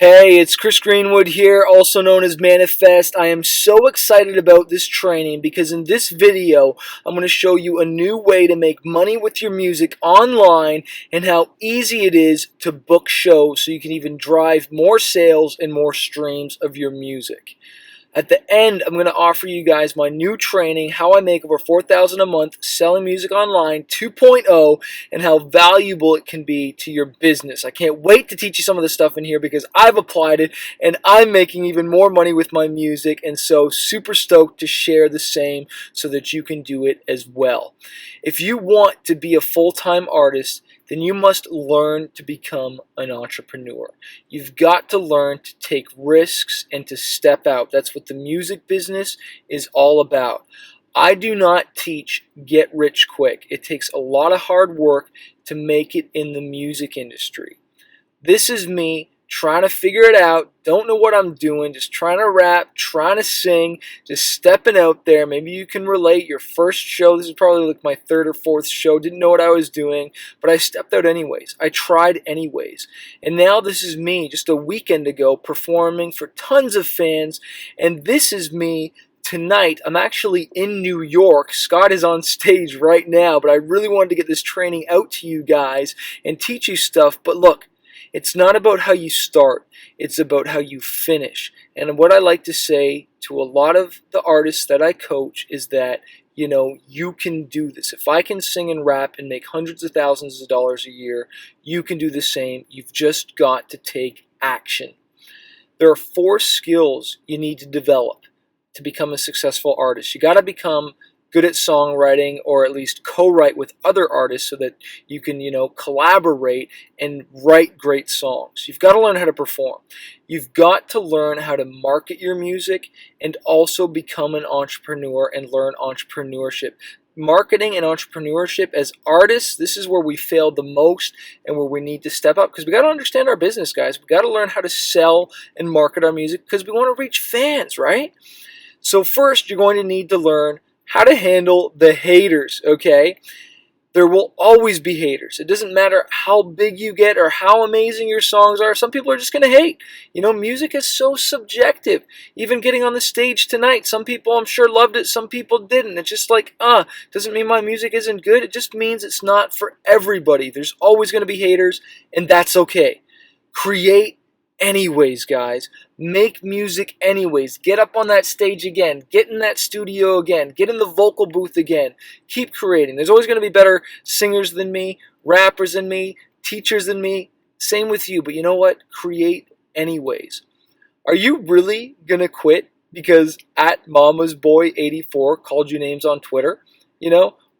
Hey, it's Chris Greenwood here, also known as Manifest. I am so excited about this training because in this video, I'm going to show you a new way to make money with your music online and how easy it is to book shows so you can even drive more sales and more streams of your music. At the end, I'm going to offer you guys my new training, How I Make Over $4,000 a Month Selling Music Online 2.0, and how valuable it can be to your business. I can't wait to teach you some of this stuff in here because I've applied it and I'm making even more money with my music, and so super stoked to share the same so that you can do it as well. If you want to be a full-time artist, then you must learn to become an entrepreneur. You've got to learn to take risks and to step out. That's what the music business is all about. I do not teach get rich quick. It takes a lot of hard work to make it in the music industry. This is me trying to figure it out, don't know what I'm doing, just trying to rap, trying to sing, just stepping out there. Maybe you can relate. Your first show, this is probably like my third or fourth show, didn't know what I was doing, but I stepped out anyways. I tried anyways. And now this is me just a weekend ago performing for tons of fans, and this is me tonight. I'm actually in New York. Scott is on stage right now, but I really wanted to get this training out to you guys and teach you stuff. But look, it's not about how you start, it's about how you finish. And what I like to say to a lot of the artists that I coach is that, you can do this. If I can sing and rap and make hundreds of thousands of dollars a year, you can do the same. You've just got to take action. There are 4 skills you need to develop to become a successful artist. You got to become good at songwriting, or at least co-write with other artists so that you can, collaborate and write great songs. You've got to learn how to perform. You've got to learn how to market your music and also become an entrepreneur and learn entrepreneurship. Marketing and entrepreneurship as artists, this is where we fail the most and where we need to step up, because we got to understand our business, guys. We got to learn how to sell and market our music because we want to reach fans, right? So first, you're going to need to learn how to handle the haters, okay? There will always be haters. It doesn't matter how big you get or how amazing your songs are. Some people are just going to hate. Music is so subjective. Even getting on the stage tonight, some people I'm sure loved it, some people didn't. It's just like, doesn't mean my music isn't good. It just means it's not for everybody. There's always going to be haters, and that's okay. Create anyways, guys. Make music anyways. Get up on that stage again. Get in that studio again. Get in the vocal booth again. Keep creating. There's always going to be better singers than me, rappers than me, teachers than me. Same with you. But you know what? Create anyways. Are you really going to quit because at mamasboy84 called you names on Twitter?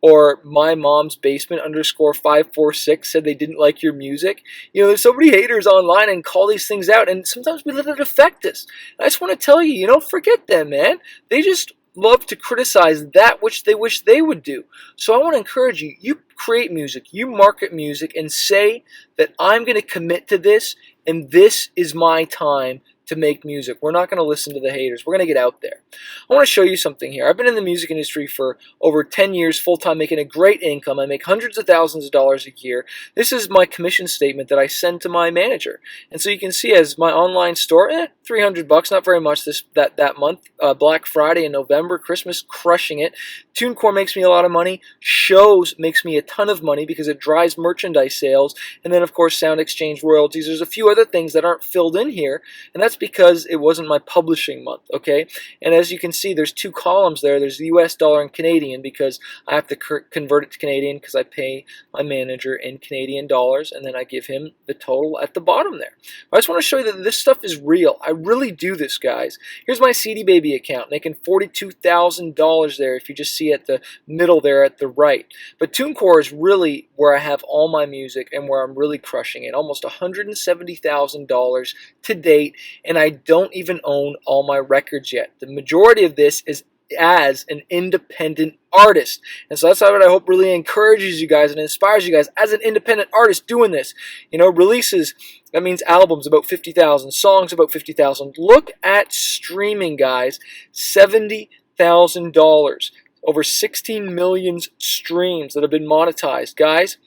Or my mom's basement _546 said they didn't like your music. There's so many haters online and call these things out, and sometimes we let it affect us. I just want to tell you, forget them, man. They just love to criticize that which they wish they would do. So I want to encourage you, you create music, you market music, and say that I'm going to commit to this, and this is my time to make music. We're not going to listen to the haters. We're going to get out there. I want to show you something here. I've been in the music industry for over 10 years full-time, making a great income. I make hundreds of thousands of dollars a year. This is my commission statement that I send to my manager. And so you can see as my online store, $300, not very much that month. Black Friday in November, Christmas, crushing it. TuneCore makes me a lot of money. Shows makes me a ton of money because it drives merchandise sales. And then, of course, Sound Exchange royalties. There's a few other things that aren't filled in here, and that's because it wasn't my publishing month, okay? And as you can see, there's 2 columns there. There's the US dollar and Canadian because I have to convert it to Canadian because I pay my manager in Canadian dollars, and then I give him the total at the bottom there. But I just want to show you that this stuff is real. I really do this, guys. Here's my CD Baby account, making $42,000 there if you just see at the middle there at the right. But TuneCore is really where I have all my music and where I'm really crushing it. Almost $170,000 to date, and I don't even own all my records yet. The majority of this is as an independent artist. And so that's what I hope really encourages you guys and inspires you guys as an independent artist doing this. Releases, that means albums, about 50,000, songs, about 50,000. Look at streaming, guys, $70,000. Over 16 million streams that have been monetized. Guys,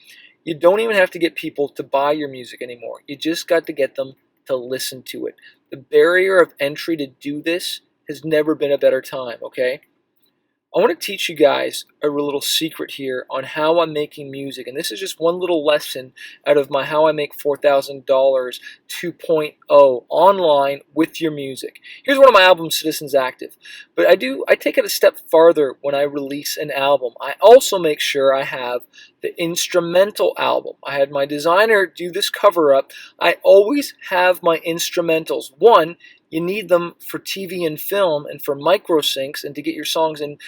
you don't even have to get people to buy your music anymore. You just got to get them to listen to it. The barrier of entry to do this has never been a better time, okay? I want to teach you guys a little secret here on how I'm making music, and this is just one little lesson out of my How I Make $4,000 2.0 online with your music. Here's one of my albums, Citizens Active, but I take it a step farther when I release an album. I also make sure I have the instrumental album. I had my designer do this cover up. I always have my instrumentals. One, you need them for TV and film and for micro syncs and to get your songs in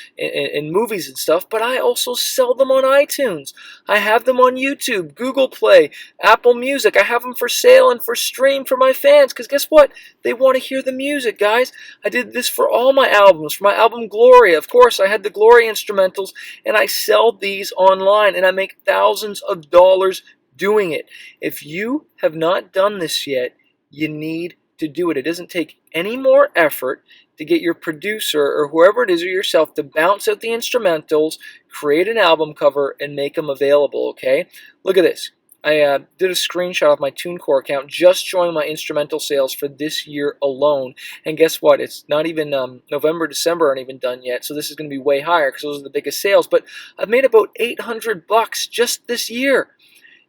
movies and stuff, but I also sell them on iTunes. I have them on YouTube, Google Play, Apple Music. I have them for sale and for stream for my fans, because guess what? They want to hear the music, guys. I did this for all my albums. For my album Gloria, of course, I had the Gloria instrumentals, and I sell these online, and I make thousands of dollars doing it. If you have not done this yet, you need to do it. It doesn't take any more effort to get your producer or whoever it is or yourself to bounce out the instrumentals, create an album cover, and make them available, okay? Look at this. I did a screenshot of my TuneCore account just showing my instrumental sales for this year alone. And guess what? It's not even November, December aren't even done yet, so this is going to be way higher because those are the biggest sales. But I've made about $800 just this year.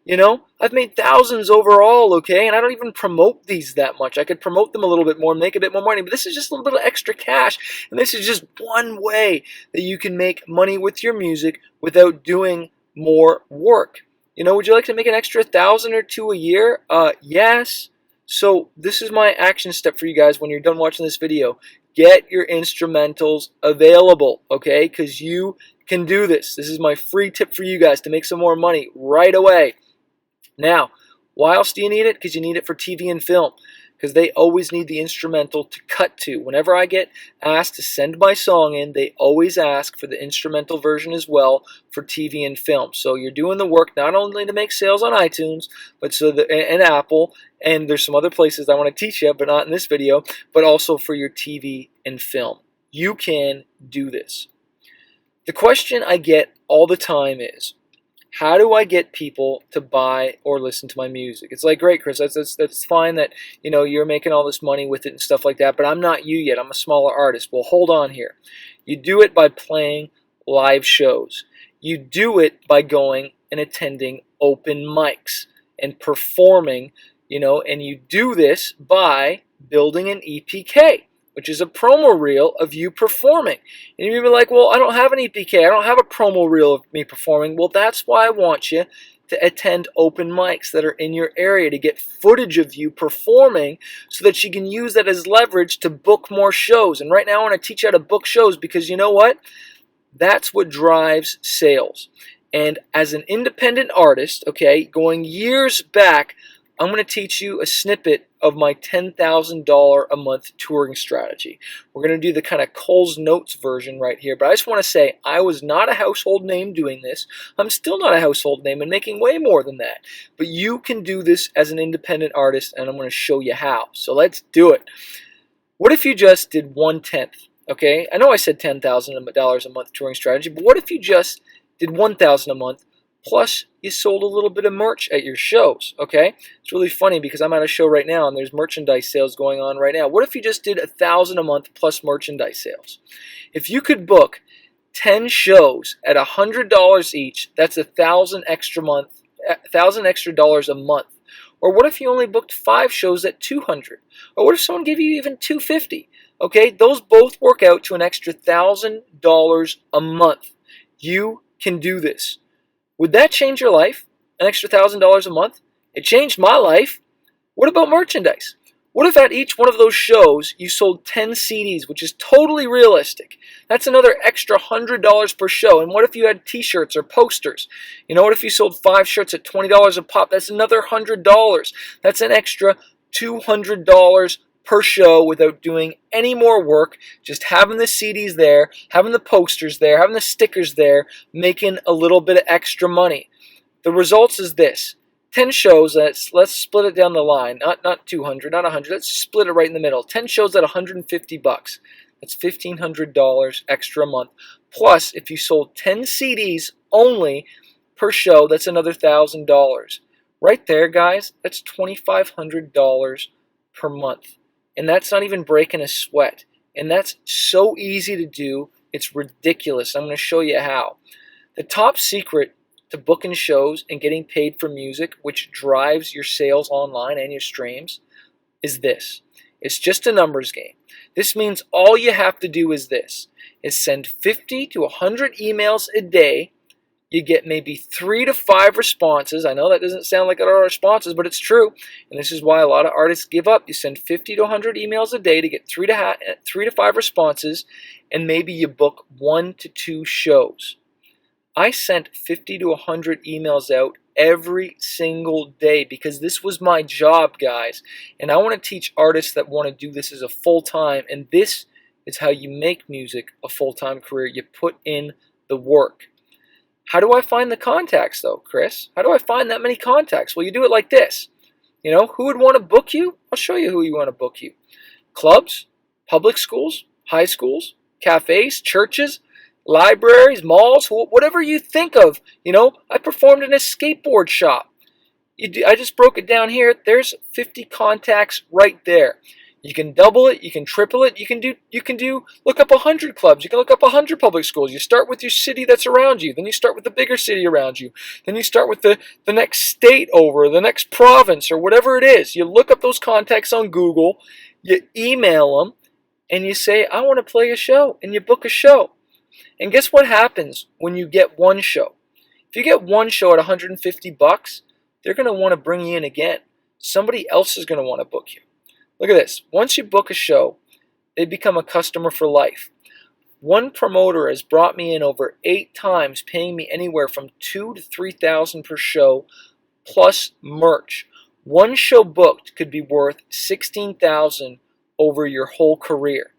You know, I've made thousands overall, okay, and I don't even promote these that much. I could promote them a little bit more, make a bit more money, but this is just a little bit of extra cash, and this is just one way that you can make money with your music without doing more work. You know, would you like to make an extra 1,000 or 2 a year? Yes. So this is my action step for you guys when you're done watching this video. Get your instrumentals available, okay, because you can do this. This is my free tip for you guys to make some more money right away. Now, why else do you need it? Because you need it for TV and film, because they always need the instrumental to cut to. Whenever I get asked to send my song in, they always ask for the instrumental version as well for TV and film. So you're doing the work not only to make sales on iTunes, but and Apple, and there's some other places I want to teach you, but not in this video, but also for your TV and film. You can do this. The question I get all the time is, how do I get people to buy or listen to my music? It's like, great, Chris, that's fine that, you know, you're making all this money with it and stuff like that, but I'm not you yet. I'm a smaller artist. Well, hold on here. You do it by playing live shows. You do it by going and attending open mics and performing, you know, and you do this by building an EPK, which is a promo reel of you performing. And you're be like, well, I don't have an EPK. I don't have a promo reel of me performing. Well, that's why I want you to attend open mics that are in your area to get footage of you performing so that you can use that as leverage to book more shows. And right now I want to teach you how to book shows because you know what? That's what drives sales. And as an independent artist, okay, going years back, I'm going to teach you a snippet of my $10,000 a month touring strategy. We're going to do the kind of Cole's Notes version right here, but I just want to say I was not a household name doing this. I'm still not a household name and making way more than that. But you can do this as an independent artist, and I'm going to show you how. So let's do it. What if you just did 1/10? Okay, I know I said $10,000 a month touring strategy, but what if you just did $1,000 a month? Plus, you sold a little bit of merch at your shows, okay? It's really funny because I'm at a show right now and there's merchandise sales going on right now. What if you just did $1,000 a month plus merchandise sales? If you could book 10 shows at $100 each, that's $1,000 extra dollars a month. Or what if you only booked 5 shows at $200? Or what if someone gave you even $250? Okay, those both work out to an extra $1,000 a month. You can do this. Would that change your life? An extra $1,000 a month? It changed my life. What about merchandise? What if at each one of those shows you sold 10 CDs, which is totally realistic? That's another extra $100 per show. And what if you had t-shirts or posters? You know, what if you sold 5 shirts at $20 a pop? That's another $100. That's an extra $200 per show without doing any more work, just having the CDs there, having the posters there, having the stickers there, making a little bit of extra money. The results is this. 10 shows, let's split it down the line, not 200, not 100, let's split it right in the middle. 10 shows at $150. That's $1,500 extra a month. Plus, if you sold 10 CDs only per show, that's another $1,000. Right there, guys, that's $2,500 per month. And that's not even breaking a sweat. And that's so easy to do, it's ridiculous. I'm going to show you how. The top secret to booking shows and getting paid for music, which drives your sales online and your streams, is this. It's just a numbers game. This means all you have to do is this, is send 50 to 100 emails a day. You get maybe 3 to 5 responses. I know that doesn't sound like a lot of responses, but it's true. And this is why a lot of artists give up. You send 50 to 100 emails a day to get 3 to 5 responses, and maybe you book 1 to 2 shows. I sent 50 to 100 emails out every single day because this was my job, guys. And I want to teach artists that want to do this as a full-time, and this is how you make music a full-time career. You put in the work. How do I find the contacts, though, Chris? How do I find that many contacts? Well, you do it like this. You know, who would want to book you? I'll show you who you want to book you. Clubs, public schools, high schools, cafes, churches, libraries, malls, whatever you think of. You know, I performed in a skateboard shop. I just broke it down here. There's 50 contacts right there. You can double it, you can triple it, you can do look up 100 clubs, you can look up 100 public schools. You start with your city that's around you, then you start with the bigger city around you, then you start with the next state over, the next province, or whatever it is. You look up those contacts on Google, you email them, and you say, I want to play a show, and you book a show. And guess what happens when you get one show? If you get one show at $150, they're going to want to bring you in again. Somebody else is going to want to book you. Look at this. Once you book a show, they become a customer for life. One promoter has brought me in over 8 times, paying me anywhere from $2,000 to $3,000 per show, plus merch. One show booked could be worth $16,000 over your whole career.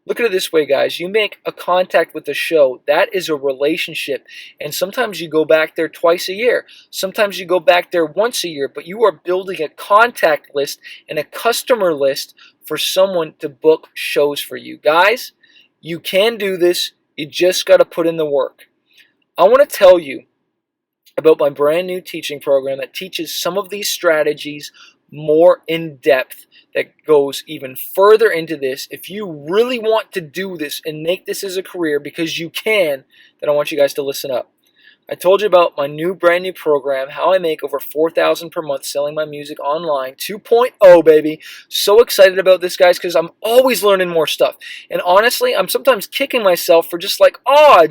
Look at it this way, guys. You make a contact with the show. That is a relationship. And sometimes you go back there twice a year. Sometimes you go back there once a year. But you are building a contact list and a customer list for someone to book shows for you. Guys, you can do this. You just got to put in the work. I want to tell you about my brand new teaching program that teaches some of these strategies more in depth, that goes even further into this. If you really want to do this and make this as a career, because you can, then I want you guys to listen up. I told you about my new brand new program, how I make over $4,000 per month selling my music online, 2.0, baby. So excited about this, guys, because I'm always learning more stuff. And honestly, I'm sometimes kicking myself for just like, I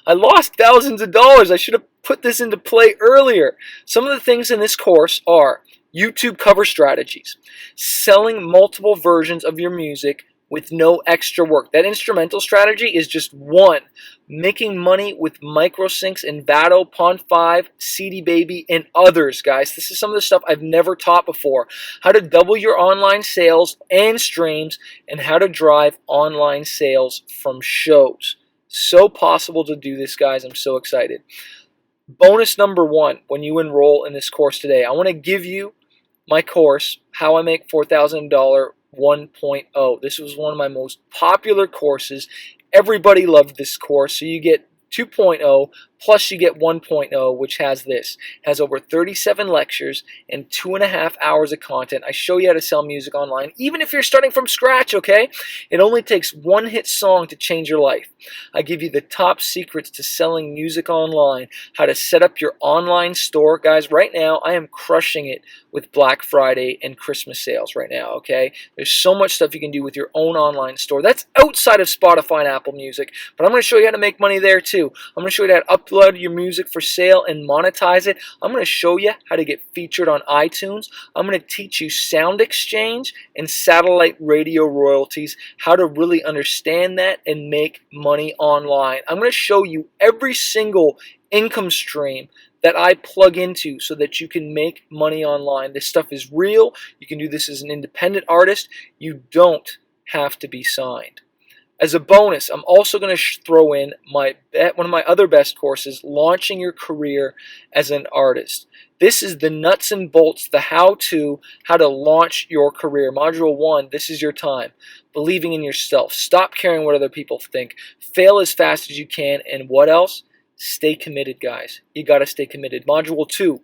lost thousands of dollars. I should have put this into play earlier. Some of the things in this course are YouTube cover strategies, selling multiple versions of your music with no extra work. That instrumental strategy is just one. Making money with microsyncs in Vado, Pond 5, CD Baby, and others, guys. This is some of the stuff I've never taught before. How to double your online sales and streams, and how to drive online sales from shows. So possible to do this, guys. I'm so excited. Bonus number 1, when you enroll in this course today, I want to give you my course, How I Make $4,000 1.0. This was one of my most popular courses. Everybody loved this course. So you get 2.0 plus you get 1.0, which has this. It has over 37 lectures and 2.5 hours of content. I show you how to sell music online, even if you're starting from scratch, okay? It only takes one hit song to change your life. I give you the top secrets to selling music online, how to set up your online store. Guys, right now, I am crushing it with Black Friday and Christmas sales right now, okay? There's so much stuff you can do with your own online store. That's outside of Spotify and Apple Music, but I'm going to show you how to make money there too. I'm going to show you how to upload your music for sale and monetize it. I'm going to show you how to get featured on iTunes. I'm going to teach you sound exchange and satellite radio royalties, how to really understand that and make money online. I'm going to show you every single income stream that I plug into so that you can make money online. This stuff is real. You can do this as an independent artist. You don't have to be signed. As a bonus, I'm also going to throw in one of my other best courses, Launching Your Career as an Artist. This is the nuts and bolts, the how-to, how to launch your career. Module 1, this is your time. Believing in yourself. Stop caring what other people think. Fail as fast as you can. And what else? Stay committed, guys. You got to stay committed. Module 2,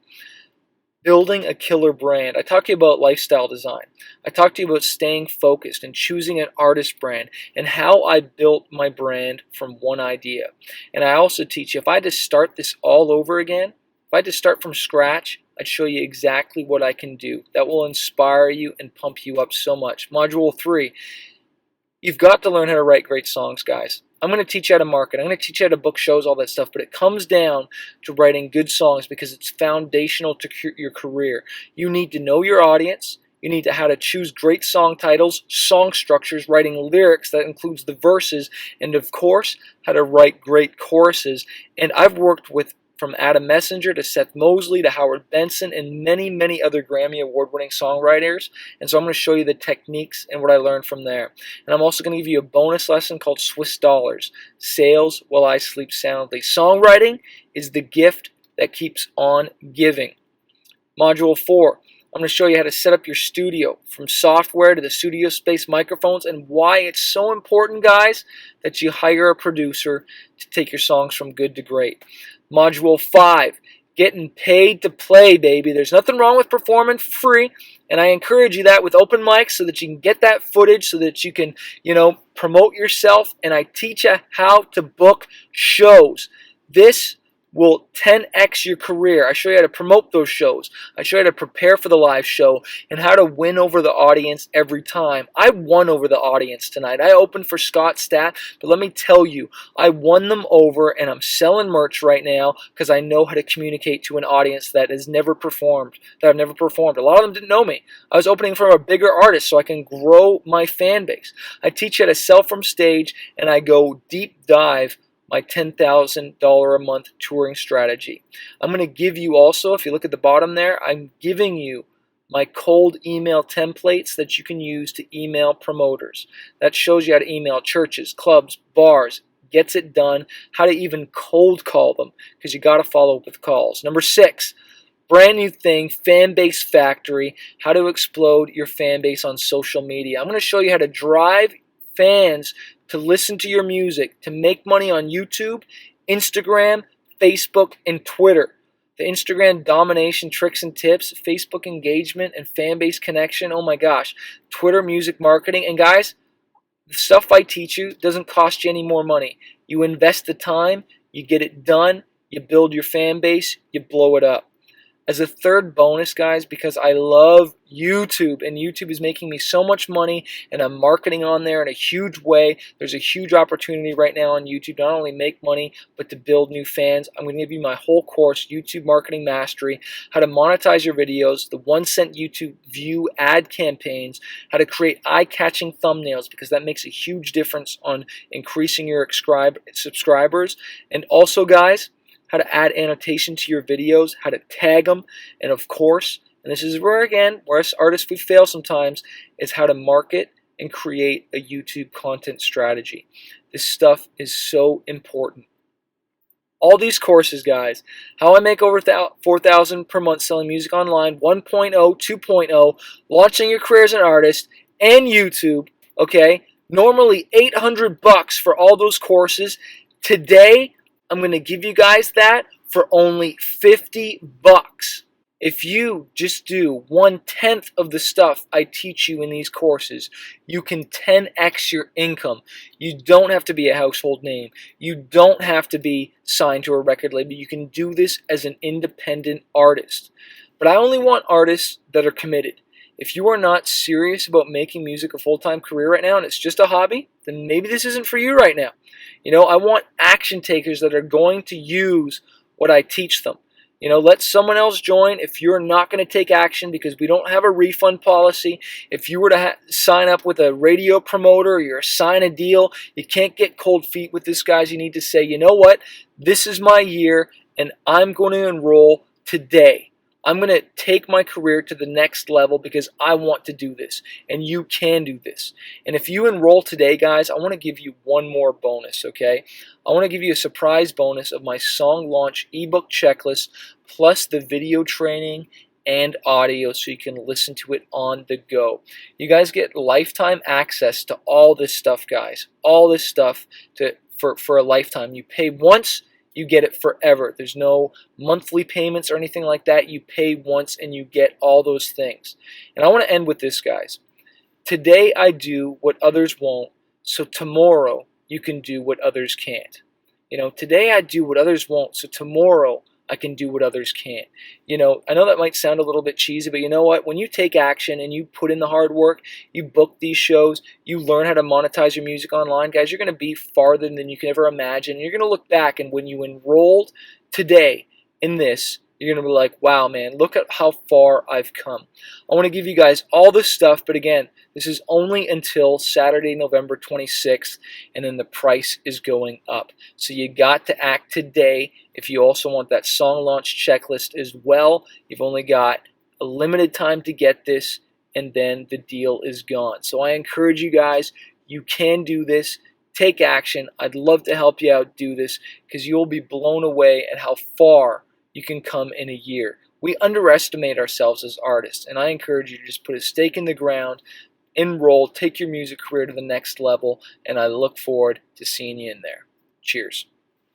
building a killer brand. I talked to you about lifestyle design. I talked to you about staying focused and choosing an artist brand and how I built my brand from one idea. And I also teach you, if I had to start this all over again, if I had to start from scratch, I'd show you exactly what I can do. That will inspire you and pump you up so much. Module 3, you've got to learn how to write great songs, guys. I'm going to teach you how to market. I'm going to teach you how to book shows, all that stuff. But it comes down to writing good songs because it's foundational to your career. You need to know your audience. You need to how to choose great song titles, song structures, writing lyrics that includes the verses, and of course, how to write great choruses. And I've worked with from Adam Messenger to Seth Mosley to Howard Benson and many, many other Grammy Award-winning songwriters. And so I'm going to show you the techniques and what I learned from there. And I'm also going to give you a bonus lesson called Swiss Dollars, Sales While I Sleep Soundly. Songwriting is the gift that keeps on giving. Module 4, I'm going to show you how to set up your studio, from software to the studio space, microphones, and why it's so important, guys, that you hire a producer to take your songs from good to great. Module 5, getting paid to play, baby. There's nothing wrong with performing for free, and I encourage you that with open mics so that you can get that footage, so that you can, promote yourself, and I teach you how to book shows. This will 10x your career. I show you how to promote those shows. I show you how to prepare for the live show and how to win over the audience every time. I won over the audience tonight. I opened for Scott Statt, but let me tell you, I won them over, and I'm selling merch right now because I know how to communicate to an audience that has never performed, that I've never performed. A lot of them didn't know me. I was opening for a bigger artist so I can grow my fan base. I teach you how to sell from stage, and I go deep dive my $10,000 a month touring strategy. I'm going to give you also, if you look at the bottom there, I'm giving you my cold email templates that you can use to email promoters. That shows you how to email churches, clubs, bars, gets it done, how to even cold call them, because you got to follow up with calls. Number 6, brand new thing, Fan Base Factory, how to explode your fan base on social media. I'm going to show you how to drive fans to listen to your music, to make money on YouTube, Instagram, Facebook, and Twitter. The Instagram domination tricks and tips, Facebook engagement, and fan base connection. Oh my gosh. Twitter music marketing. And guys, the stuff I teach you doesn't cost you any more money. You invest the time, you get it done, you build your fan base, you blow it up. As a third bonus, guys, because I love YouTube, and YouTube is making me so much money, and I'm marketing on there in a huge way. There's a huge opportunity right now on YouTube, not only make money, but to build new fans. I'm going to give you my whole course, YouTube Marketing Mastery, how to monetize your videos, the 1-cent YouTube view ad campaigns, how to create eye-catching thumbnails, because that makes a huge difference on increasing your subscribers. And also, guys, how to add annotation to your videos, how to tag them, and of course, and this is where, again, where us artists we fail sometimes, is how to market and create a YouTube content strategy. This stuff is so important. All these courses, guys, how I make over $4,000 per month selling music online, 1.0, 2.0, launching your career as an artist, and YouTube, okay? Normally $800 for all those courses. Today, I'm going to give you guys that for only $50. If you just do 1/10 of the stuff I teach you in these courses, you can 10x your income. You don't have to be a household name. You don't have to be signed to a record label. You can do this as an independent artist. But I only want artists that are committed. If you are not serious about making music a full-time career right now and it's just a hobby, then maybe this isn't for you right now. I want action takers that are going to use what I teach them. Let someone else join if you're not going to take action, because we don't have a refund policy. If you were to sign up with a radio promoter or you're sign a deal, you can't get cold feet with this, guys. You need to say, you know what, this is my year and I'm going to enroll today. I'm going to take my career to the next level because I want to do this, and you can do this. And if you enroll today, guys, I want to give you one more bonus, okay? I want to give you a surprise bonus of my song launch ebook checklist plus the video training and audio so you can listen to it on the go. You guys get lifetime access to all this stuff, guys. All this stuff for a lifetime. You pay once, you get it forever. There's no monthly payments or anything like that. You pay once and you get all those things. And I want to end with this, guys. Today I do what others won't, so tomorrow you can do what others can't. Today I do what others won't, so tomorrow I can do what others can't. I know that might sound a little bit cheesy, but you know what? When you take action and you put in the hard work, you book these shows, you learn how to monetize your music online, guys, you're going to be farther than you can ever imagine. You're going to look back, and when you enrolled today in this, you're going to be like, wow, man, look at how far I've come. I want to give you guys all this stuff, but again, this is only until Saturday, November 26th, and then the price is going up. So you got to act today. If you also want that song launch checklist as well, you've only got a limited time to get this, and then the deal is gone. So I encourage you guys, you can do this. Take action. I'd love to help you out do this, because you'll be blown away at how far you can come in a year. We underestimate ourselves as artists, and I encourage you to just put a stake in the ground, enroll, take your music career to the next level, and I look forward to seeing you in there. Cheers.